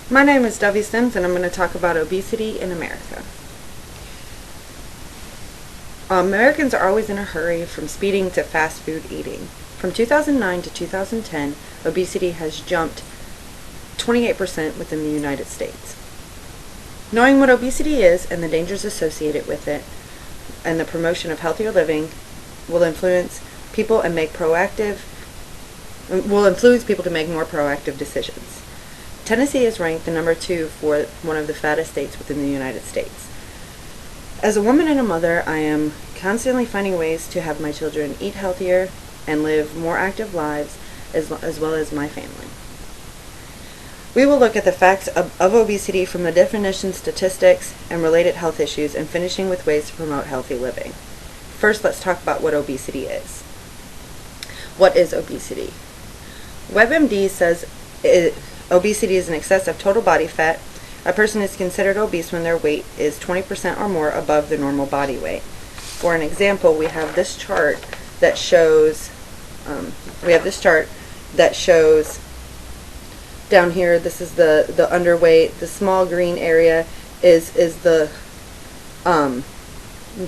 My name is Dovey Sims, and I'm going to talk about obesity in America. Americans are always in a hurry, from speeding to fast food eating. From 2009 to 2010, obesity has jumped 28% within the United States. Knowing what obesity is and the dangers associated with it, and the promotion of healthier living, will influence people to make more proactive decisions. Tennessee is ranked the number 2 for one of the fattest states within the United States. As a woman and a mother, I am constantly finding ways to have my children eat healthier and live more active lives, as well as my family. We will look at the facts of obesity from the definition, statistics, and related health issues, and finishing with ways to promote healthy living. First, let's talk about what obesity is. What is obesity? WebMD says obesity is an excess of total body fat. A person is considered obese when their weight is 20% or more above the normal body weight. For an example, we have this chart that shows down here, this is the underweight. The small green area is the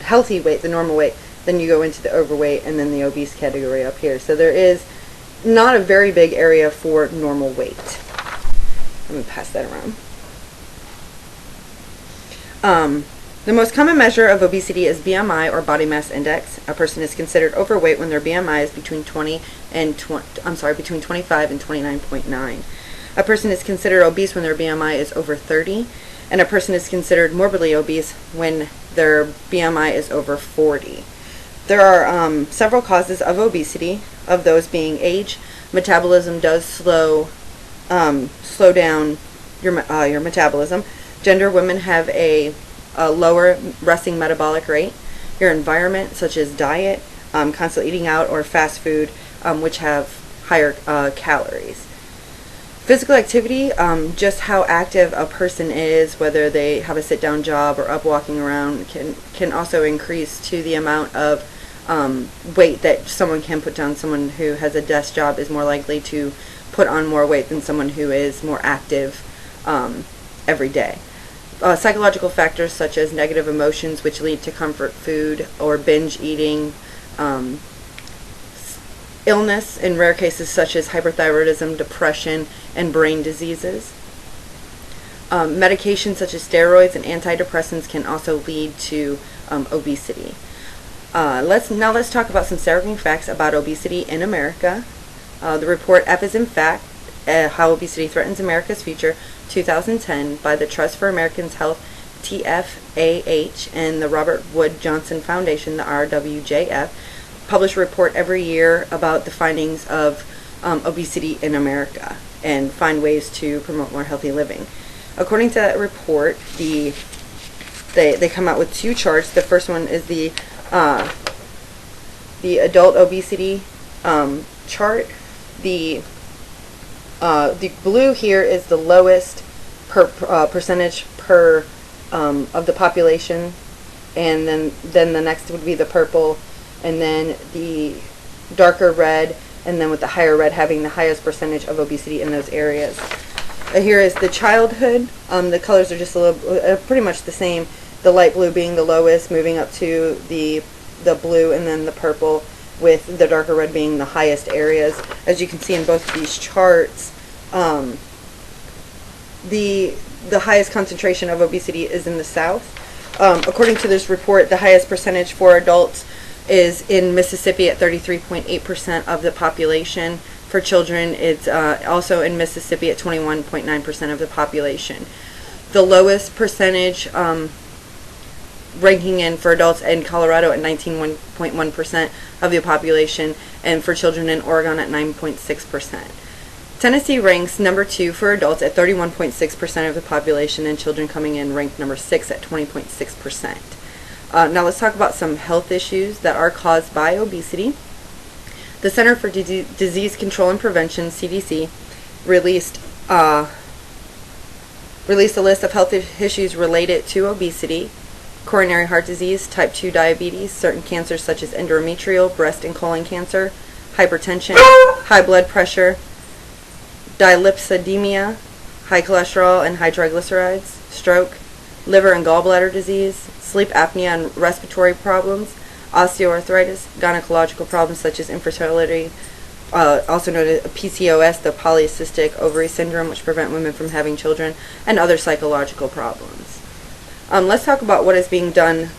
healthy weight, the normal weight. Then you go into the overweight and then the obese category up here. So there is not a very big area for normal weight. Let me pass that around. The most common measure of obesity is BMI, or body mass index. A person is considered overweight when their BMI is between 25 and 29.9. A person is considered obese when their BMI is over 30, and a person is considered morbidly obese when their BMI is over 40. There are several causes of obesity, of those being age. Metabolism does slow down your metabolism. Gender, women have a lower resting metabolic rate. Your environment, such as diet, constantly eating out, or fast food, which have higher calories. Physical activity, just how active a person is, whether they have a sit-down job or up walking around, can also increase to the amount of weight that someone can put down. Someone who has a desk job is more likely to put on more weight than someone who is more active every day. Psychological factors such as negative emotions, which lead to comfort food or binge eating. Illness, in rare cases such as hyperthyroidism, depression, and brain diseases. Medications such as steroids and antidepressants can also lead to obesity. Let's talk about some staggering facts about obesity in America. The report F is in Fact, How Obesity Threatens America's Future, 2010, by the Trust for Americans' Health, TFAH, and the Robert Wood Johnson Foundation, the RWJF, publish a report every year about the findings of obesity in America and find ways to promote more healthy living. According to that report, they come out with 2 charts. The first one is the adult obesity chart. The blue here is the lowest percentage per of the population, and then the next would be the purple, and then the darker red, and then with the higher red having the highest percentage of obesity in those areas. Here is the childhood. The colors are just pretty much the same. The light blue being the lowest, moving up to the blue, and then the purple, with the darker red being the highest areas. As you can see in both of these charts, the highest concentration of obesity is in the South. According to this report, the highest percentage for adults is in Mississippi at 33.8% of the population. For children, it's also in Mississippi at 21.9% of the population. The lowest percentage ranking in for adults in Colorado at 19.1% of the population, and for children in Oregon at 9.6%. Tennessee ranks number 2 for adults at 31.6% of the population, and children coming in ranked number 6 at 20.6%. Now let's talk about some health issues that are caused by obesity. The Center for Disease Control and Prevention, CDC, released a list of health issues related to obesity: coronary heart disease, type 2 diabetes, certain cancers such as endometrial, breast and colon cancer, hypertension, high blood pressure, dyslipidemia, high cholesterol and high triglycerides, stroke, liver and gallbladder disease, sleep apnea and respiratory problems, osteoarthritis, gynecological problems such as infertility, also known as PCOS, the polycystic ovary syndrome, which prevent women from having children, and other psychological problems. Let's talk about what is being done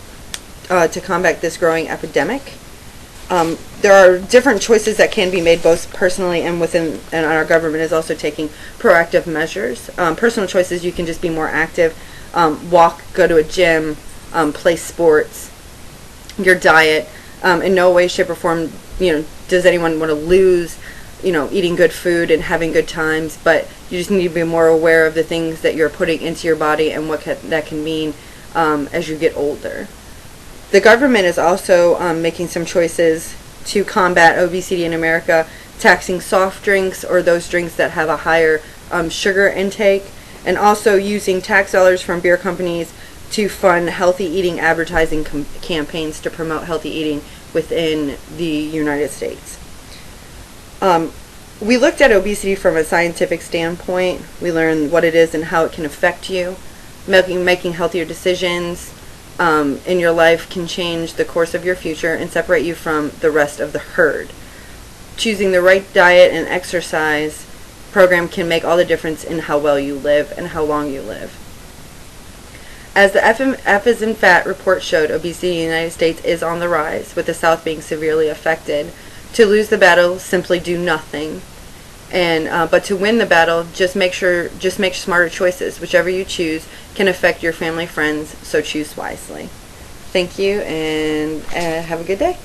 to combat this growing epidemic. There are different choices that can be made both personally and and our government is also taking proactive measures. Personal choices, you can just be more active, walk, go to a gym, play sports. Your diet, in no way, shape, or form, does anyone want to lose, eating good food and having good times, but you just need to be more aware of the things that you're putting into your body and what that can mean as you get older. The government is also making some choices to combat obesity in America, taxing soft drinks or those drinks that have a higher sugar intake, and also using tax dollars from beer companies to fund healthy eating advertising campaigns to promote healthy eating within the United States. We looked at obesity from a scientific standpoint. We learned what it is and how it can affect you. Making healthier decisions in your life can change the course of your future and separate you from the rest of the herd. Choosing the right diet and exercise program can make all the difference in how well you live and how long you live. As the F is in Fat report showed, obesity in the United States is on the rise, with the South being severely affected. To lose the battle, simply do nothing. But to win the battle, just make smarter choices. Whichever you choose can affect your family, friends, so choose wisely. Thank you, and have a good day.